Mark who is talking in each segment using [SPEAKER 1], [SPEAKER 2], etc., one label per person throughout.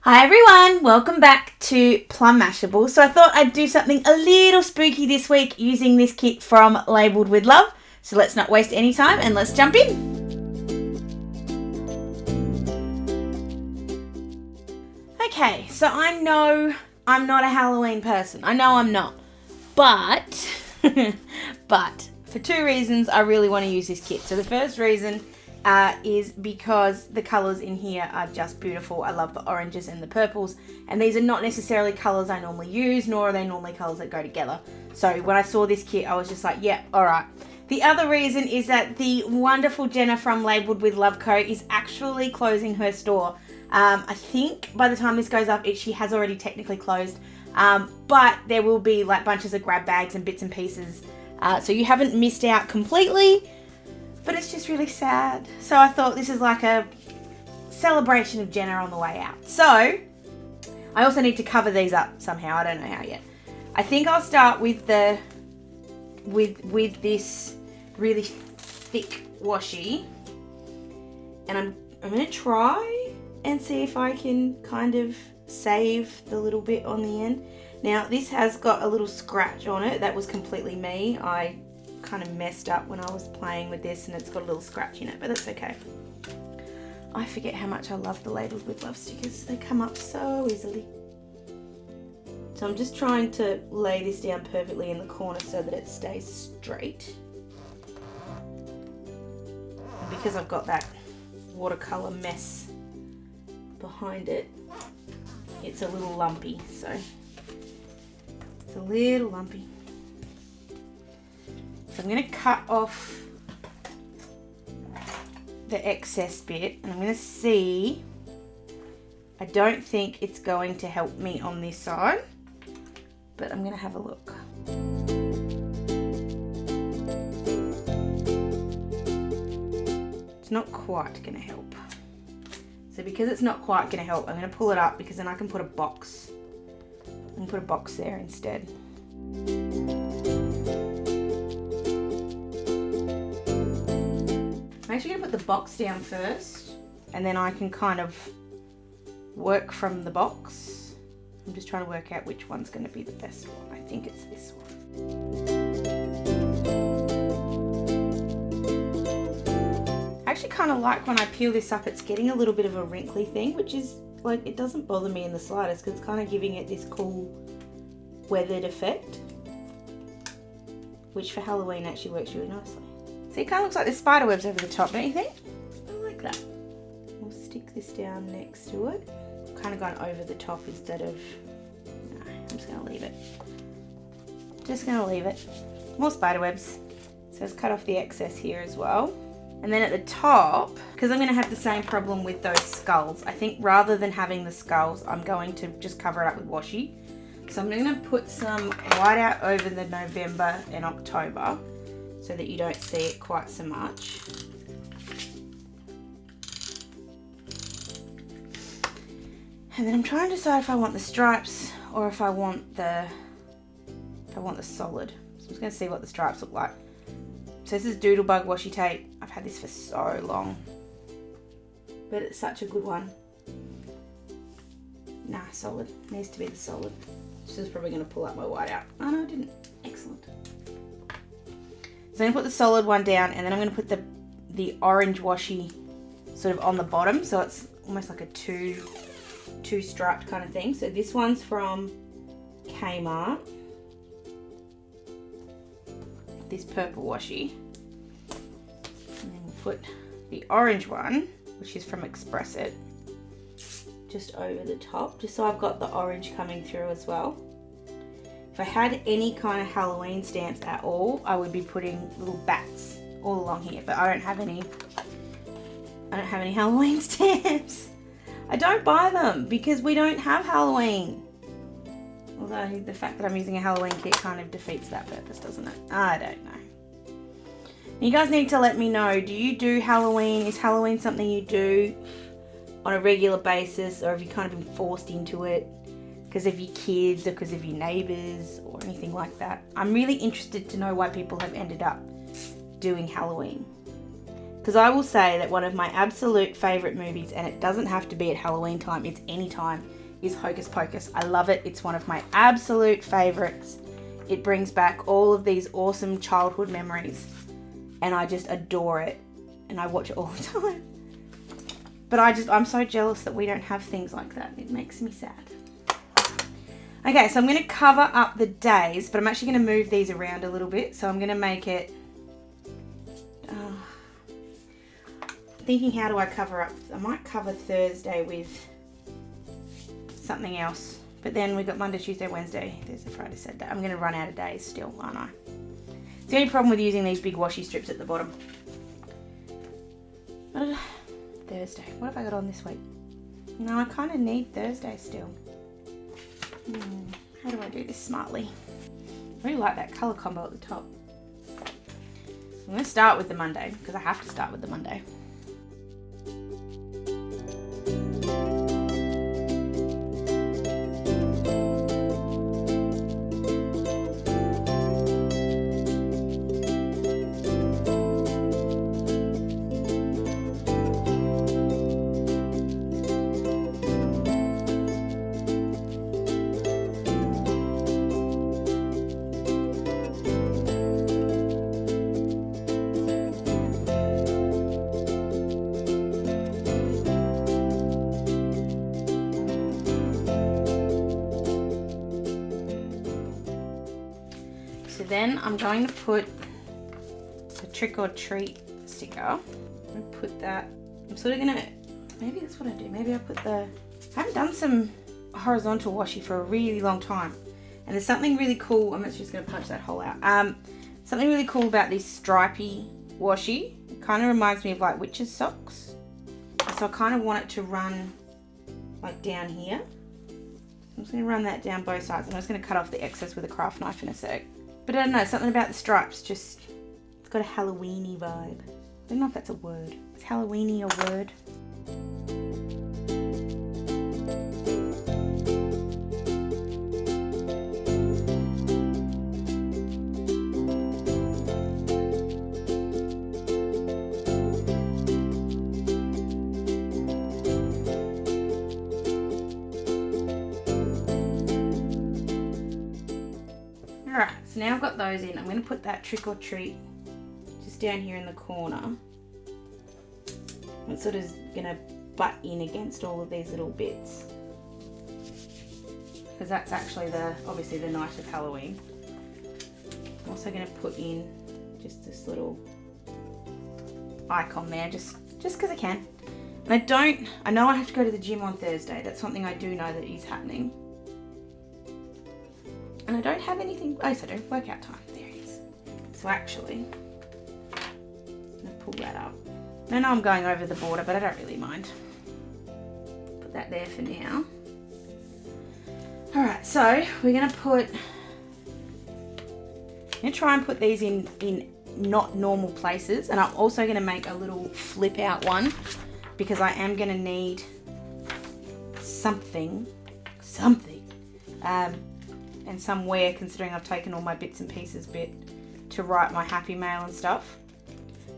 [SPEAKER 1] Hi everyone, welcome back to Plum Mashable. So I thought I'd do something a little spooky this week using this kit from Labelled with Love. So let's not waste any time and let's jump in. Okay, so I know I'm not a Halloween person. I know I'm not. But, for two reasons I really want to use this kit. So the first reason is because the colours in here are just beautiful. I love the oranges and the purples, and these are not necessarily colours I normally use, nor are they normally colours that go together. So when I saw this kit, I was just like, yeah, alright. The other reason is that the wonderful Jenna from Labelled with Love Co. is actually closing her store. I think by the time this goes up, she has already technically closed, but there will be like bunches of grab bags and bits and pieces, so you haven't missed out completely. But it's just really sad. So I thought this is like a celebration of Jenna on the way out. So I also need to cover these up somehow. I don't know how yet. I think I'll start with the with this really thick washi, and I'm gonna try and see if I can kind of save the little bit on the end. Now this has got a little scratch on it. That was completely me. I kind of messed up when I was playing with this, and it's got a little scratch in it, but that's okay. I forget how much I love the Labelled with Love stickers. They come up so easily. So I'm just trying to lay this down perfectly in the corner so that it stays straight. And because I've got that watercolor mess behind it, it's a little lumpy, so it's a little lumpy. So I'm going to cut off the excess bit, and I'm going to see. I don't think it's going to help me on this side, but I'm going to have a look. It's not quite going to help. So because it's not quite going to help, I'm going to pull it up, because then I can put a box. I can put a box there instead. I'm actually going to put the box down first, and then I can kind of work from the box. I'm just trying to work out which one's going to be the best one. I think it's this one. I actually kind of like when I peel this up, it's getting a little bit of a wrinkly thing, which is like, it doesn't bother me in the slightest, because it's kind of giving it this cool weathered effect, which for Halloween actually works really nicely. See, it kind of looks like there's spider webs over the top, don't you think? I like that. We'll stick this down next to it. I've kind of gone over the top instead of... No, I'm just going to leave it. Just going to leave it. More spider webs. So let's cut off the excess here as well. And then at the top, because I'm going to have the same problem with those skulls, I think rather than having the skulls, I'm going to just cover it up with washi. So I'm going to put some white out over the November and October, so that you don't see it quite so much. And then I'm trying to decide if I want the stripes or if I want the solid. So I'm just going to see what the stripes look like. So this is Doodlebug washi tape. I've had this for so long, but it's such a good one. Nah, solid. Needs to be the solid. This is probably going to pull up my white out. Oh no, I didn't. Excellent. So I'm going to put the solid one down, and then I'm going to put the orange washi sort of on the bottom, so it's almost like a two striped kind of thing. So this one's from Kmart, this purple washi, and then we'll put the orange one, which is from Express It, just over the top, just so I've got the orange coming through as well. If I had any kind of Halloween stamps at all, I would be putting little bats all along here, but I don't have any Halloween stamps. I don't buy them because we don't have Halloween. Although the fact that I'm using a Halloween kit kind of defeats that purpose, doesn't it? I don't know. You guys need to let me know, do you do Halloween? Is Halloween something you do on a regular basis, or have you kind of been forced into it because of your kids or because of your neighbours or anything like that? I'm really interested to know why people have ended up doing Halloween. Because I will say that one of my absolute favourite movies, and it doesn't have to be at Halloween time, it's any time, is Hocus Pocus. I love it. It's one of my absolute favourites. It brings back all of these awesome childhood memories, and I just adore it, and I watch it all the time. But I'm so jealous that we don't have things like that. It makes me sad. Okay, so I'm going to cover up the days, but I'm actually going to move these around a little bit. So I'm going to make it, thinking how do I cover up? I might cover Thursday with something else. But then we've got Monday, Tuesday, Wednesday, Thursday, Friday, Saturday. I'm going to run out of days still, aren't I? It's the only problem with using these big washi strips at the bottom. Thursday. What have I got on this week? No, I kind of need Thursday still. How do I do this smartly? I really like that colour combo at the top. I'm going to start with the Monday because I have to start with the Monday. Then I'm going to put the trick or treat sticker. I'm going to put that, I'm sort of going to, maybe that's what I do. Maybe I put I haven't done some horizontal washi for a really long time. And there's something really cool, I'm just going to punch that hole out. Something really cool about this stripy washi. It kind of reminds me of like witch's socks. So I kind of want it to run like down here. I'm just going to run that down both sides. And I'm just going to cut off the excess with a craft knife in a sec. But I don't know, something about the stripes just, it's got a Halloweeny vibe. I don't know if that's a word. Is Halloweeny a word? Alright, so now I've got those in. I'm going to put that trick or treat just down here in the corner. It's sort of going to butt in against all of these little bits. Because that's actually obviously the night of Halloween. I'm also going to put in just this little icon there, just because I can. And I know I have to go to the gym on Thursday. That's something I do know that is happening. And I don't have anything, oh yes I do, workout time, there it is. So actually, I'm going to pull that up. I know I'm going over the border, but I don't really mind. Put that there for now. Alright, so we're going to I'm going to try and put these in not normal places. And I'm also going to make a little flip out one because I am going to need something. And somewhere, considering I've taken all my bits and pieces to write my happy mail and stuff.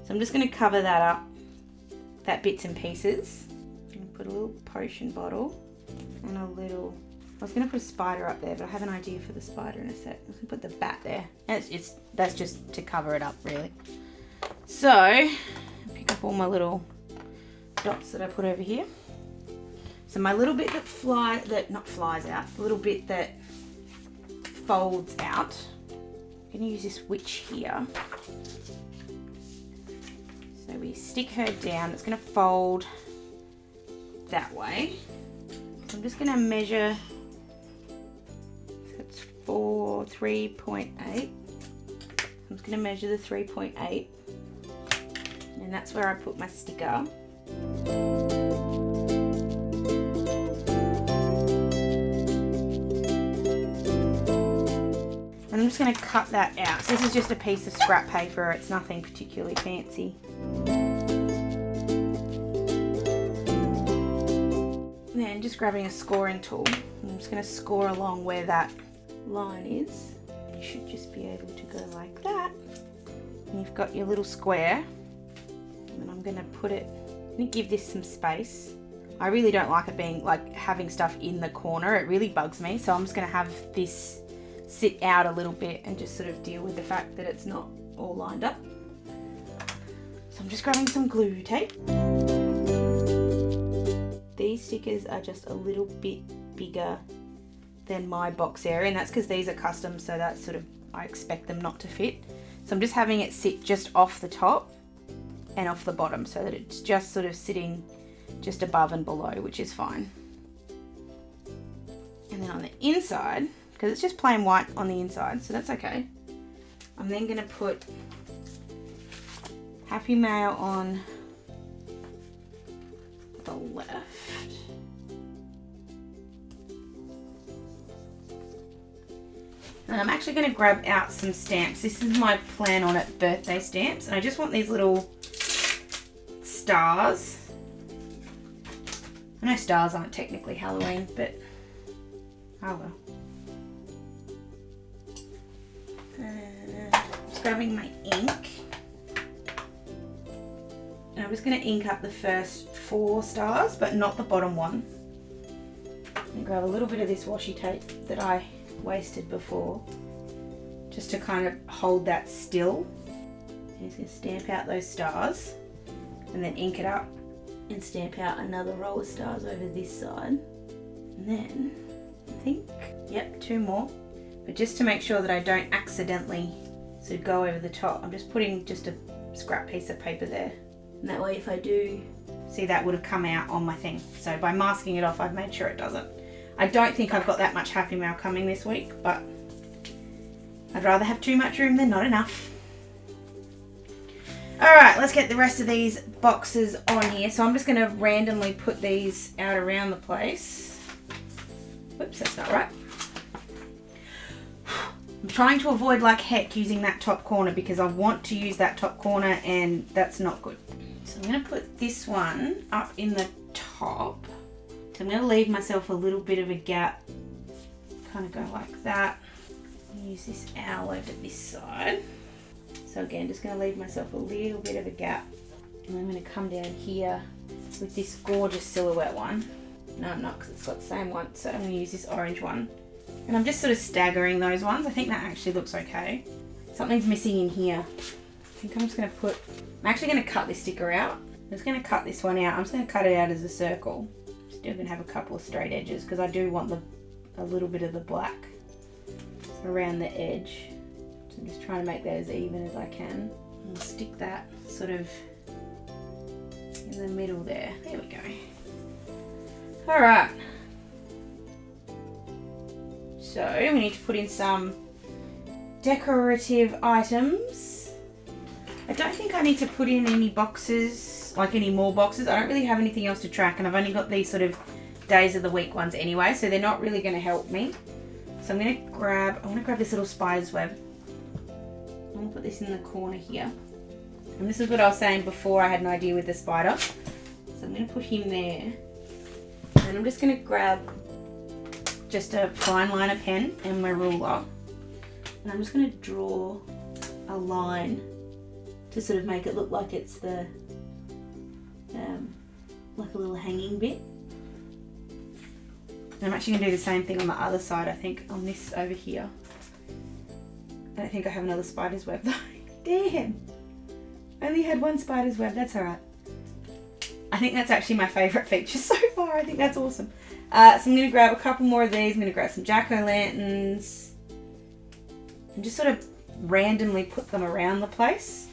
[SPEAKER 1] So I'm just going to cover that up, that bits and pieces. I'm going to put a little potion bottle and a little, I was going to put a spider up there, but I have an idea for the spider in a sec. I'm going to put the bat there. And that's just to cover it up really. So, pick up all my little dots that I put over here. So my little bit that not flies out, the little bit that folds out. I'm going to use this witch here. So we stick her down. It's going to fold that way. So I'm just going to measure. So it's 3.8. I'm just going to measure the 3.8. And that's where I put my sticker. And I'm just going to cut that out. So this is just a piece of scrap paper. It's nothing particularly fancy. And then just grabbing a scoring tool. I'm just going to score along where that line is. You should just be able to go like that. And you've got your little square. And I'm going to put it, I'm going to give this some space. I really don't like it being like having stuff in the corner. It really bugs me. So I'm just going to have this sit out a little bit and just sort of deal with the fact that it's not all lined up. So I'm just grabbing some glue tape. These stickers are just a little bit bigger than my box area, and that's because these are custom, so that's sort of, I expect them not to fit. So I'm just having it sit just off the top and off the bottom so that it's just sort of sitting just above and below, which is fine. And then on the inside, because it's just plain white on the inside, so that's okay, I'm then going to put Happy Mail on the left. And I'm actually going to grab out some stamps. This is my Plan On It birthday stamps, and I just want these little stars. I know stars aren't technically Halloween, but oh well. Just grabbing my ink. And I'm just going to ink up the first 4 stars, but not the bottom one. And grab a little bit of this washi tape that I wasted before, just to kind of hold that still. And just going to stamp out those stars, and then ink it up and stamp out another row of stars over this side. And then I think, yep, 2 more. But just to make sure that I don't accidentally sort of go over the top, I'm just putting just a scrap piece of paper there. And that way if I do, see, that would have come out on my thing. So by masking it off, I've made sure it doesn't. I don't think I've got that much Happy Mail coming this week, but I'd rather have too much room than not enough. Alright, let's get the rest of these boxes on here. So I'm just going to randomly put these out around the place. Whoops, that's not right. I'm trying to avoid like heck using that top corner because I want to use that top corner and that's not good. So I'm going to put this one up in the top. So I'm going to leave myself a little bit of a gap. Kind of go like that. Use this owl over this side. So again, just going to leave myself a little bit of a gap. And I'm going to come down here with this gorgeous silhouette one. No, I'm not, because it's got the same one. So I'm going to use this orange one. And I'm just sort of staggering those ones. I think that actually looks okay. Something's missing in here. I think I'm just going to put... I'm actually going to cut this sticker out. I'm just going to cut this one out. I'm just going to cut it out as a circle. Still going to have a couple of straight edges because I do want a little bit of the black around the edge. So I'm just trying to make that as even as I can. And stick that sort of in the middle there. There we go. Alright. So we need to put in some decorative items. I don't think I need to put in any boxes, like any more boxes. I don't really have anything else to track, and I've only got these sort of days of the week ones anyway, so they're not really going to help me. So I'm going to grab, I want to grab this little spider's web. I'm going to put this in the corner here. And this is what I was saying before I had an idea with the spider. So I'm going to put him there. And I'm just going to grab just a fine liner pen and my ruler. And I'm just going to draw a line to sort of make it look like it's the, like a little hanging bit. And I'm actually going to do the same thing on the other side, I think, on this over here. I don't think I have another spider's web though. Damn! I only had one spider's web, that's alright. I think that's actually my favourite feature so far. I think that's awesome. So I'm going to grab a couple more of these. I'm going to grab some jack-o'-lanterns and just sort of randomly put them around the place.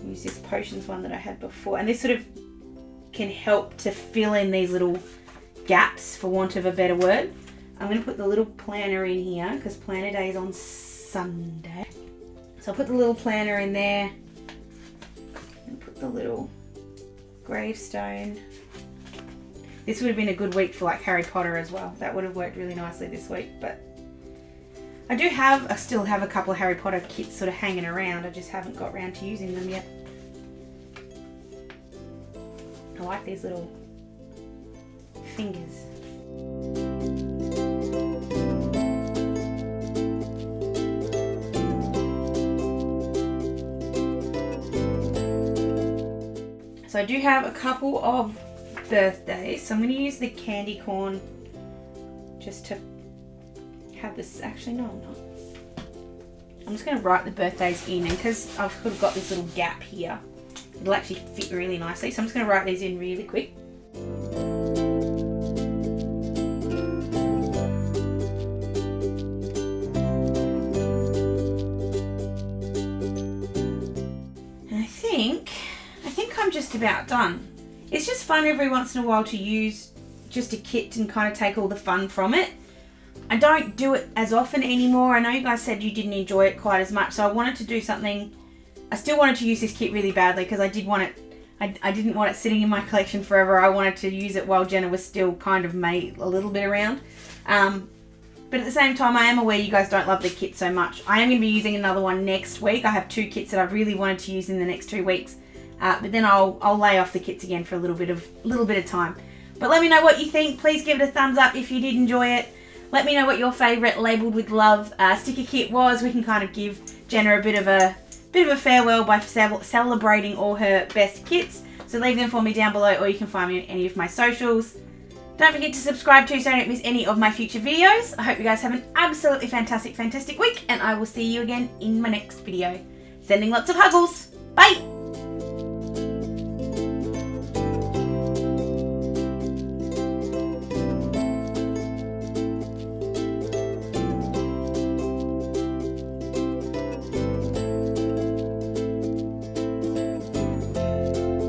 [SPEAKER 1] Use this potions one that I had before, and this sort of can help to fill in these little gaps, for want of a better word. I'm going to put the little planner in here because planner day is on Sunday. So I'll put the little planner in there and put the little gravestone. This would have been a good week for like Harry Potter as well. That would have worked really nicely this week, but I still have a couple of Harry Potter kits sort of hanging around. I just haven't got around to using them yet. I like these little fingers. So I do have a couple of birthdays. So I'm going to use the candy corn just to have this. Actually, no, I'm not. I'm just going to write the birthdays in, and because I've sort of got this little gap here, it'll actually fit really nicely. So I'm just going to write these in really quick. I think I'm just about done. It's just fun every once in a while to use just a kit and kind of take all the fun from it. I don't do it as often anymore. I know you guys said you didn't enjoy it quite as much, so I wanted to do something. I still wanted to use this kit really badly because I did want it. I didn't want it sitting in my collection forever. I wanted to use it while Jenna was still kind of made a little bit around. But at the same time, I am aware you guys don't love the kit so much. I am going to be using another one next week. I have 2 kits that I really wanted to use in the next 2 weeks. But then I'll lay off the kits again for a little bit of time. But let me know what you think. Please give it a thumbs up if you did enjoy it. Let me know what your favourite labelled with love sticker kit was. We can kind of give Jenna a bit of a farewell by celebrating all her best kits. So leave them for me down below, or you can find me on any of my socials. Don't forget to subscribe too so you don't miss any of my future videos. I hope you guys have an absolutely fantastic week, and I will see you again in my next video. Sending lots of huggles. Bye!